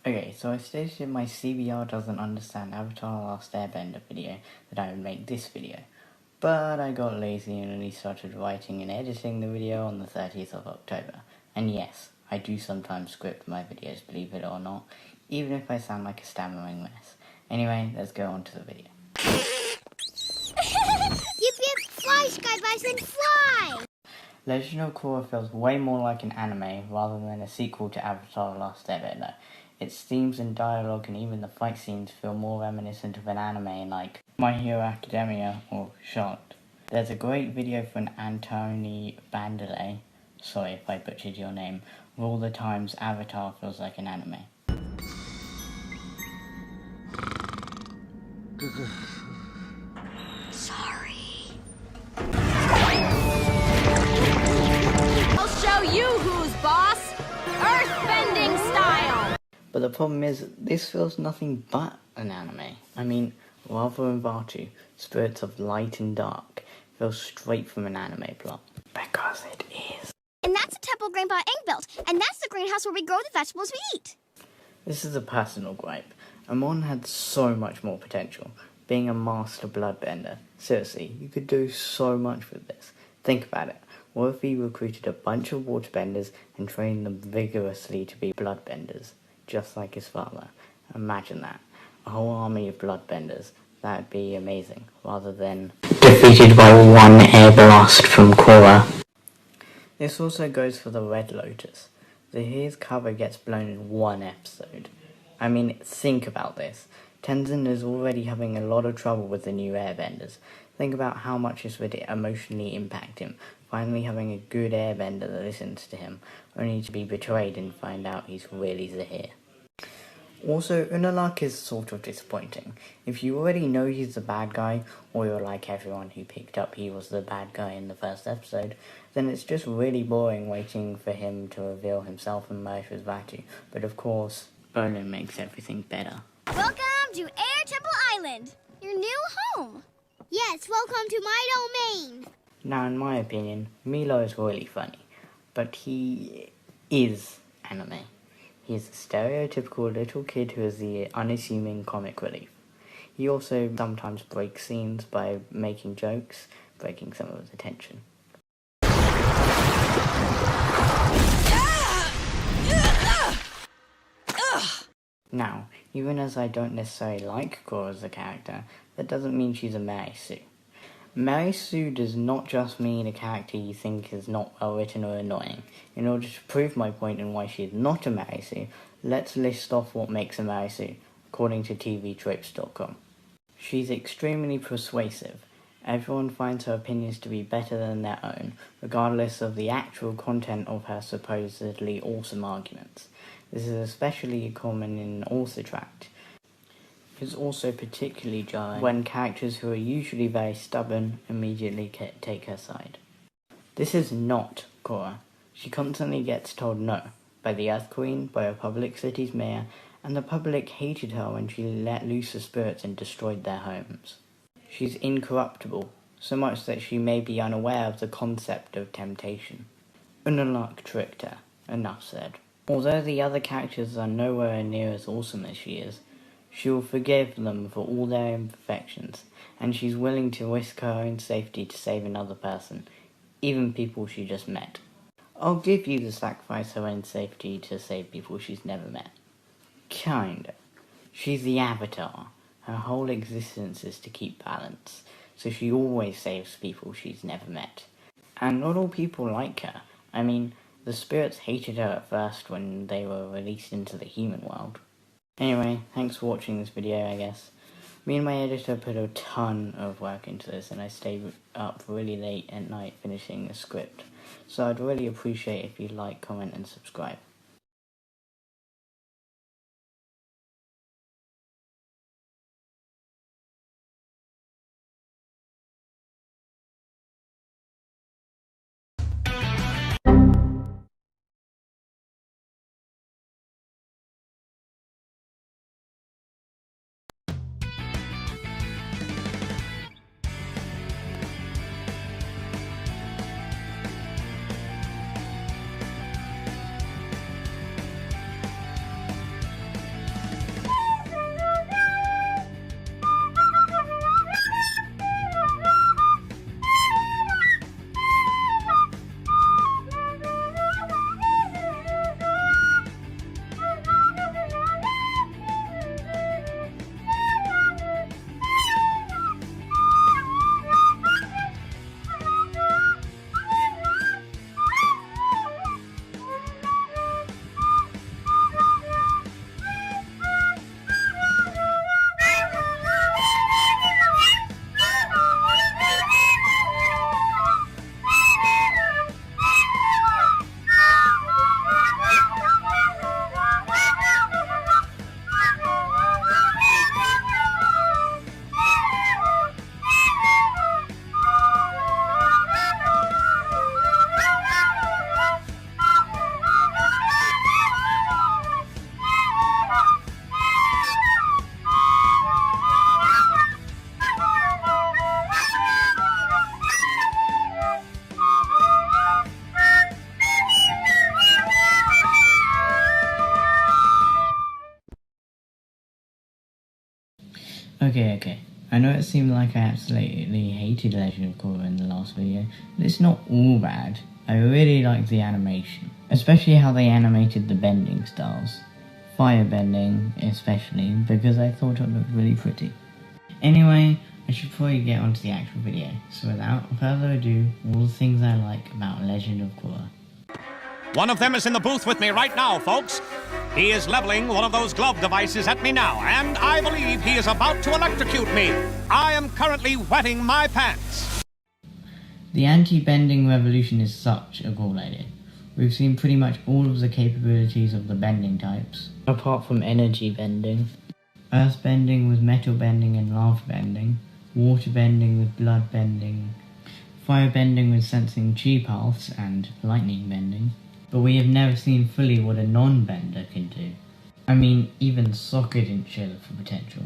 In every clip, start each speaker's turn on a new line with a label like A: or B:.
A: Okay, so I stated in my CBR doesn't understand Avatar Last Airbender video that I would make this video. But I got lazy and only started writing and editing the video on the 30th of October. And yes, I do sometimes script my videos, believe it or not, even if I sound like a stammering mess. Anyway, let's go on to the video.
B: Yip yip, fly, Sky Bison, fly!
A: Legend of Korra feels way more like an anime rather than a sequel to Avatar Last Airbender. Its themes and dialogue and even the fight scenes feel more reminiscent of an anime like My Hero Academia or Charlotte. There's a great video from Antony Bandelay, sorry if I butchered your name, of all the times Avatar feels like an anime.
B: Sorry.
C: I'll show you who's boss! Earthbending style!
A: But the problem is, this feels nothing but an anime. I mean, Lava and Vaatu, Spirits of Light and Dark, feels straight from an anime plot. Because it is.
B: And that's the temple Grandpa Aang built, and that's the greenhouse where we grow the vegetables we eat.
A: This is a personal gripe. Amon had so much more potential, being a master bloodbender. Seriously, you could do so much with this. Think about it. What if he recruited a bunch of waterbenders and trained them vigorously to be bloodbenders, just like his father? Imagine that. A whole army of bloodbenders. That'd be amazing, rather than defeated by one air blast from Korra. This also goes for the Red Lotus. His cover gets blown in one episode. I mean, think about this. Tenzin is already having a lot of trouble with the new airbenders. Think about how much this would emotionally impact him, finally having a good airbender that listens to him, only to be betrayed and find out he's really Zahir. Also, Unalaq is sort of disappointing. If you already know he's the bad guy, or you're like everyone who picked up he was the bad guy in the first episode, then it's just really boring waiting for him to reveal himself and merge with Vaatu. But of course, Bolin makes everything better.
B: Welcome to Air Temple Island, your new home. Yes, welcome to my domain.
A: Now, in my opinion, Milo is really funny, but he is anime. He's a stereotypical little kid who is the unassuming comic relief. He also sometimes breaks scenes by making jokes, breaking some of the tension. Now, even as I don't necessarily like Korra as a character, that doesn't mean she's a Mary Sue. Mary Sue does not just mean a character you think is not well written or annoying. In order to prove my point and why she is not a Mary Sue, let's list off what makes a Mary Sue, according to tvtropes.com. She's extremely persuasive. Everyone finds her opinions to be better than their own, regardless of the actual content of her supposedly awesome arguments. This is especially common in Author Tract. It's also particularly jarring when characters who are usually very stubborn immediately take her side. This is not Korra. She constantly gets told no, by the Earth Queen, by a public city's mayor, and the public hated her when she let loose the spirits and destroyed their homes. She's incorruptible, so much that she may be unaware of the concept of temptation. Unalaq tricked her, enough said. Although the other characters are nowhere near as awesome as she is, she will forgive them for all their imperfections, and she's willing to risk her own safety to save another person, even people she just met. I'll give you the sacrifice her own safety to save people she's never met. Kinda. She's the Avatar. Her whole existence is to keep balance, so she always saves people she's never met. And not all people like her. I mean, the spirits hated her at first when they were released into the human world. Anyway, thanks for watching this video, I guess. Me and my editor put a ton of work into this, and I stayed up really late at night finishing the script. So I'd really appreciate if you like, comment, and subscribe. Okay. I know it seemed like I absolutely hated Legend of Korra in the last video, but it's not all bad. I really like the animation, especially how they animated the bending styles. Fire bending, especially, because I thought it looked really pretty. Anyway, I should probably get onto the actual video, so without further ado, all the things I like about Legend of Korra.
D: One of them is in the booth with me right now, folks. He is leveling one of those glove devices at me now, and I believe he is about to electrocute me. I am currently wetting my pants.
A: The anti-bending revolution is such a cool idea. We've seen pretty much all of the capabilities of the bending types, apart from energy bending. Earth bending with metal bending and lava bending, water bending with blood bending, fire bending with sensing chi paths, and lightning bending. But we have never seen fully what a non-bender can do. I mean, even Sokka didn't show the full potential,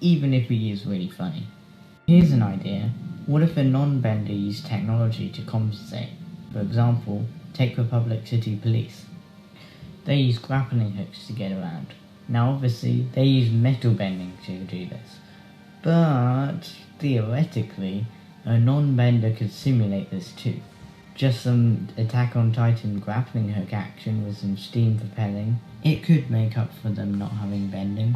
A: even if he is really funny. Here's an idea. What if a non-bender used technology to compensate? For example, take Republic City Police. They use grappling hooks to get around. Now obviously, they use metal bending to do this. But, theoretically, a non-bender could simulate this too. Just some Attack on Titan grappling hook action with some steam propelling. It could make up for them not having bending.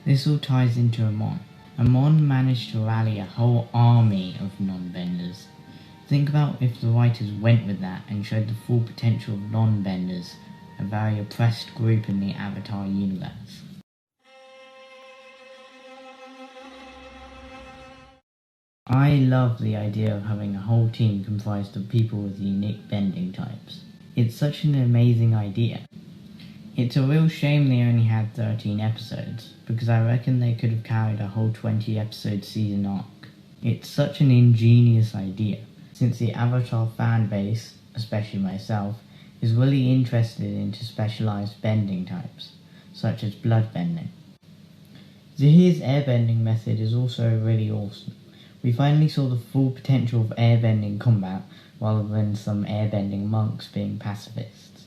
A: This all ties into Amon. Amon managed to rally a whole army of non-benders. Think about if the writers went with that and showed the full potential of non-benders, a very oppressed group in the Avatar universe. I love the idea of having a whole team comprised of people with unique bending types. It's such an amazing idea. It's a real shame they only had 13 episodes, because I reckon they could have carried a whole 20 episode season arc. It's such an ingenious idea, since the Avatar fan base, especially myself, is really interested into specialized bending types, such as blood bending. Zahir's airbending method is also really awesome. We finally saw the full potential of airbending combat, rather than some airbending monks being pacifists.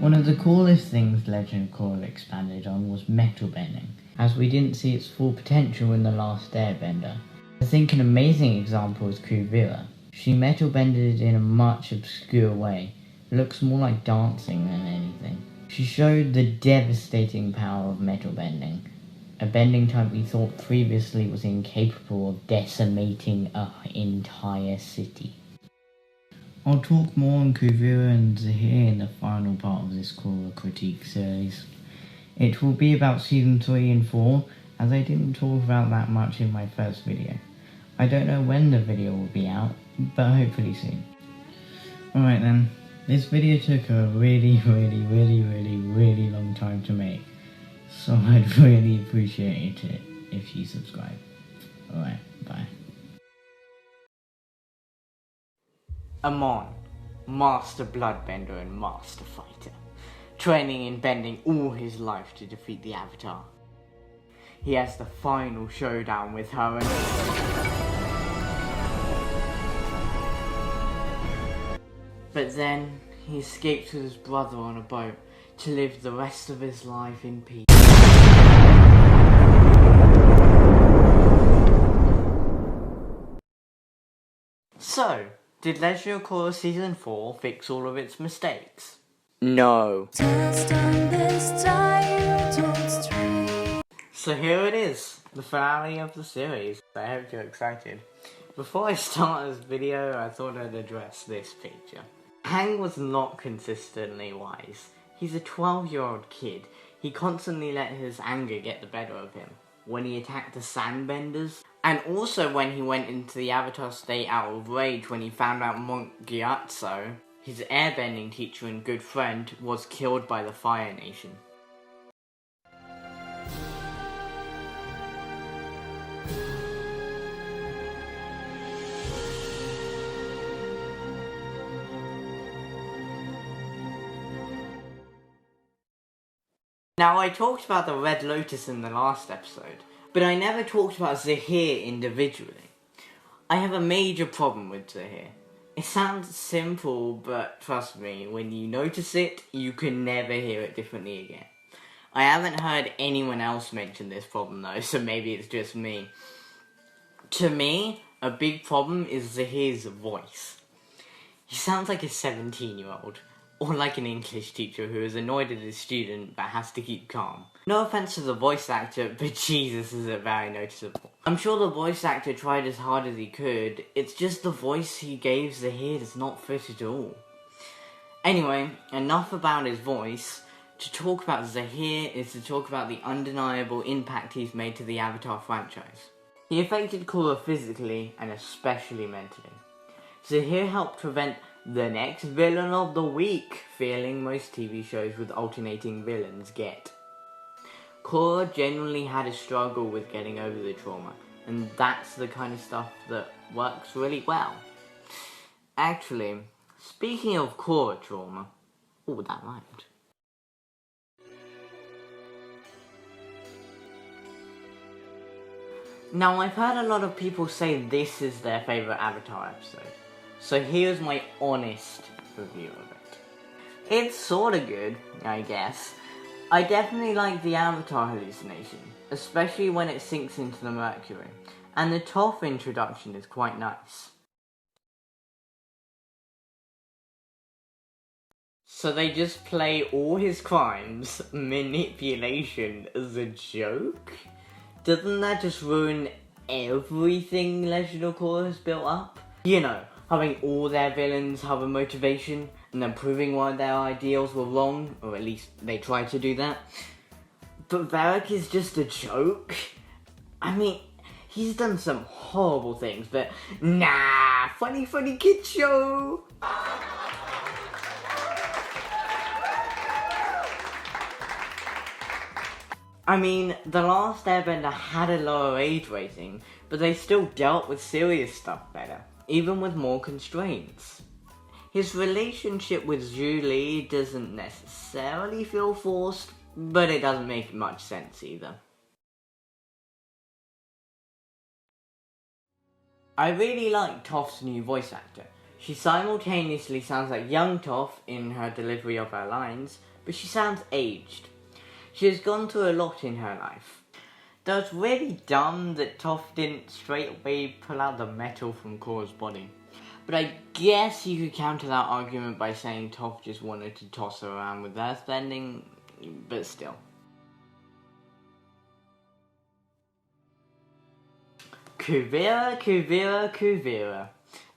A: One of the coolest things Legend of Korra expanded on was metal bending, as we didn't see its full potential in the last airbender. I think an amazing example is Kuvira. She metal bended in a much obscure way. It looks more like dancing than anything. She showed the devastating power of metal bending, a bending type we thought previously was incapable of decimating an entire city. I'll talk more on Kuvira and Zahir in the final part of this Korra critique series. It will be about season 3 and 4, as I didn't talk about that much in my first video. I don't know when the video will be out, but hopefully soon. Alright then. This video took a really long time to make, so I'd really appreciate it if you subscribe. Alright, bye. Amon, Master Bloodbender and Master Fighter, training and bending all his life to defeat the Avatar. He has the final showdown with her But then, he escapes with his brother on a boat to live the rest of his life in peace. So, did Legend of Korra Season 4 fix all of its mistakes? No. So here it is, the finale of the series. I hope you're excited. Before I start this video, I thought I'd address this picture. Aang was not consistently wise. He's a 12-year-old kid. He constantly let his anger get the better of him. When he attacked the Sandbenders, and also when he went into the Avatar state out of rage when he found out Monk Gyatso, his airbending teacher and good friend, was killed by the Fire Nation. Now, I talked about the Red Lotus in the last episode, but I never talked about Zahir individually. I have a major problem with Zahir. It sounds simple, but trust me, when you notice it, you can never hear it differently again. I haven't heard anyone else mention this problem though, so maybe it's just me. To me, a big problem is Zahir's voice. He sounds like a 17-year-old, or like an English teacher who is annoyed at his student but has to keep calm. No offense to the voice actor, but Jesus, is it very noticeable. I'm sure the voice actor tried as hard as he could, it's just the voice he gave Zahir does not fit at all. Anyway, enough about his voice. To talk about Zahir is to talk about the undeniable impact he's made to the Avatar franchise. He affected Korra physically and especially mentally. Zahir helped prevent the next villain of the week feeling most TV shows with alternating villains get. Korra genuinely had a struggle with getting over the trauma, and that's the kind of stuff that works really well. Actually, speaking of Korra trauma, oh, that rhymed. Now, I've heard a lot of people say this is their favourite Avatar episode, so here's my honest review of it. It's sorta good, I guess. I definitely like the Avatar hallucination, especially when it sinks into the Mercury, and the Toph introduction is quite nice. So they just play all his crimes, manipulation, as a joke? Doesn't that just ruin everything Legend of Korra has built up? You know, having all their villains have a motivation, and then proving why their ideals were wrong, or at least they tried to do that. But Varric is just a joke? I mean, he's done some horrible things, but nah, funny kid show! I mean, The Last Airbender had a lower age rating, but they still dealt with serious stuff better, even with more constraints. His relationship with Zhu Li doesn't necessarily feel forced, but it doesn't make much sense either. I really like Toph's new voice actor. She simultaneously sounds like young Toph in her delivery of her lines, but she sounds aged. She has gone through a lot in her life. Though it's really dumb that Toph didn't straight away pull out the metal from Korra's body. But I guess you could counter that argument by saying Toph just wanted to toss her around with earthbending, but still. Kuvira.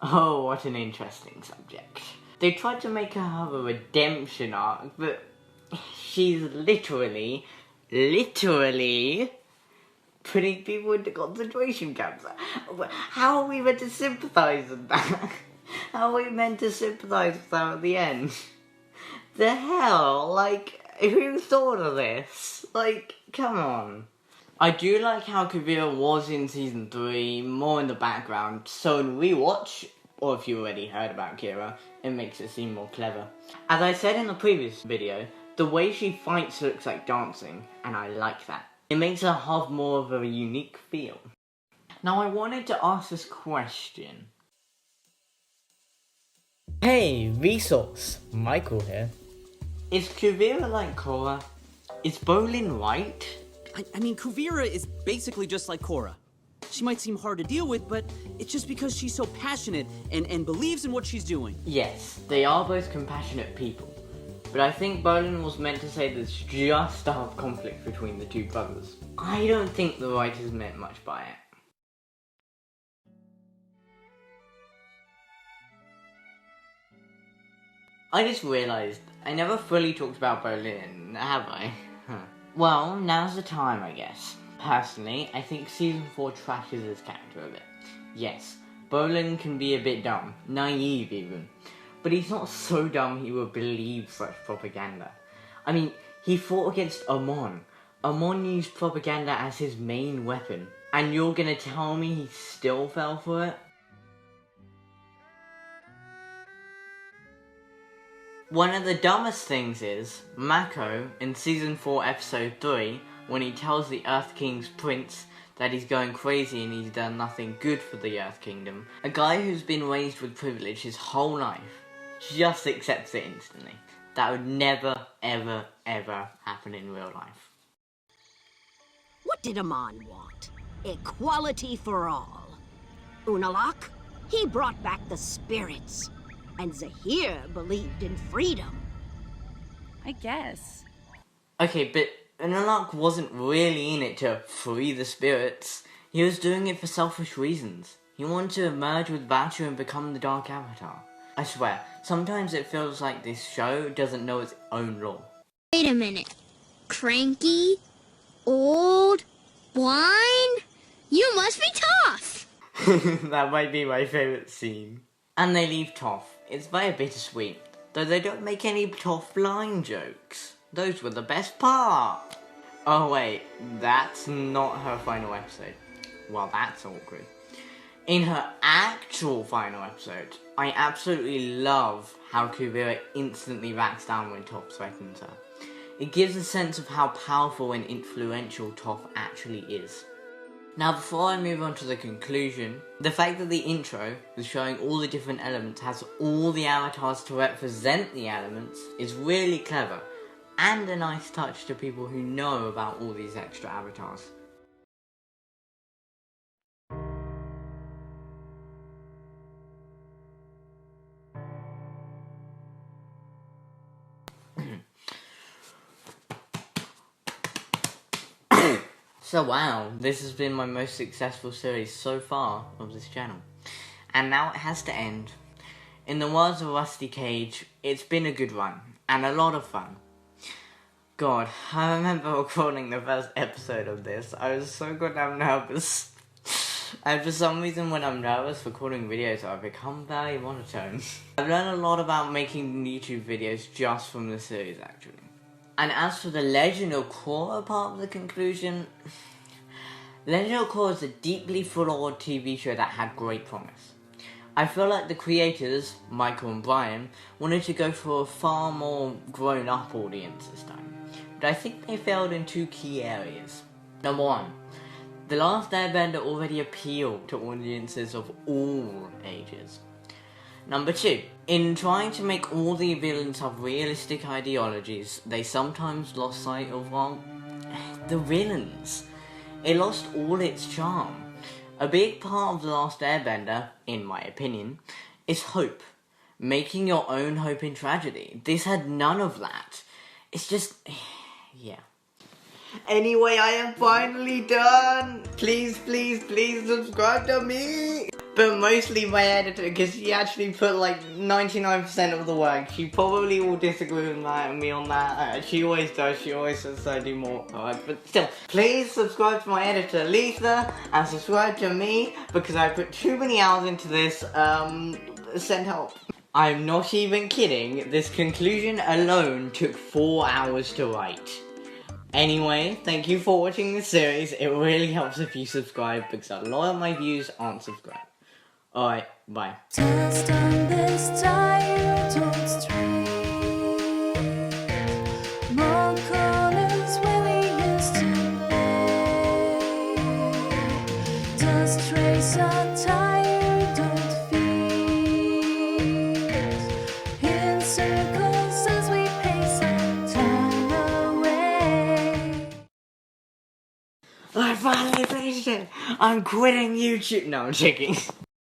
A: Oh, what an interesting subject. They tried to make her have a redemption arc, but she's literally putting people into concentration camps. How are we meant to sympathise with that? How are we meant to sympathise with that at the end? The hell? Like, who thought of this? Like, come on. I do like how Kuvira was in Season 3, more in the background, so in rewatch, or if you already heard about Kira, it makes it seem more clever. As I said in the previous video, the way she fights looks like dancing, and I like that. It makes her have more of a unique feel. Now I wanted to ask this question. Hey, Resource, Michael here. Is Kuvira like Korra? Is Bolin right?
E: I mean, Kuvira is basically just like Korra. She might seem hard to deal with, but it's just because she's so passionate and believes in what she's doing.
A: Yes, they are both compassionate people. But I think Bolin was meant to say there's just to have conflict between the two brothers. I don't think the writers meant much by it. I just realised I never fully talked about Bolin, have I? Well, now's the time, I guess. Personally, I think Season 4 trashes his character a bit. Yes, Bolin can be a bit dumb, naive even. But he's not so dumb he would believe such propaganda. I mean, he fought against Amon. Amon used propaganda as his main weapon. And you're gonna tell me he still fell for it? One of the dumbest things is, Mako, in Season 4 Episode 3, when he tells the Earth King's prince that he's going crazy and he's done nothing good for the Earth Kingdom. A guy who's been raised with privilege his whole life just accepts it instantly. That would never, ever, ever happen in real life.
F: What did Amon want? Equality for all. Unalak, he brought back the spirits. And Zahir believed in freedom.
C: I guess.
A: Okay, but Unalak wasn't really in it to free the spirits. He was doing it for selfish reasons. He wanted to emerge with Batu and become the Dark Avatar. I swear, sometimes it feels like this show doesn't know its own law.
B: Wait a minute. Cranky? Old? Blind? You must be Toph!
A: That might be my favourite scene. And they leave Toph. It's very bittersweet, though they don't make any Toph blind jokes. Those were the best part. Oh wait, that's not her final episode. Well, that's awkward. In her actual final episode, I absolutely love how Kuvira instantly backs down when Toph threatens her. It gives a sense of how powerful and influential Toph actually is. Now, before I move on to the conclusion, the fact that the intro is showing all the different elements has all the avatars to represent the elements is really clever, and a nice touch to people who know about all these extra avatars. So wow, this has been my most successful series so far of this channel. And now it has to end. In the words of Rusty Cage, it's been a good run, and a lot of fun. God, I remember recording the first episode of this, I was so goddamn nervous. And for some reason when I'm nervous recording videos, I become very monotone. I've learned a lot about making YouTube videos just from the series actually. And as for the Legend of Korra part of the conclusion, Legend of Korra is a deeply flawed TV show that had great promise. I feel like the creators, Michael and Brian, wanted to go for a far more grown-up audience this time. But I think they failed in two key areas. Number one, The Last Airbender already appealed to audiences of all ages. Number two, in trying to make all the villains have realistic ideologies, they sometimes lost sight of, well, the villains. It lost all its charm. A big part of The Last Airbender, in my opinion, is hope. Making your own hope in tragedy. This had none of that. It's just, yeah. Anyway, I am finally done. Please, please, please subscribe to me. But mostly my editor, because she actually put like 99% of the work. She probably will disagree with me on that. She always does. She always says I do more work. But still, please subscribe to my editor, Lisa, and subscribe to me, because I put too many hours into this. Send help. I'm not even kidding. This conclusion alone took 4 hours to write. Anyway, thank you for watching this series. It really helps if you subscribe, because a lot of my views aren't subscribed. Alright, bye.
G: Just on this tire, don't stray. More corners where we used to play. Just trace our tire, don't feed. In circles as we pace our time away.
A: I finally finished it! I'm quitting YouTube! No, I'm joking.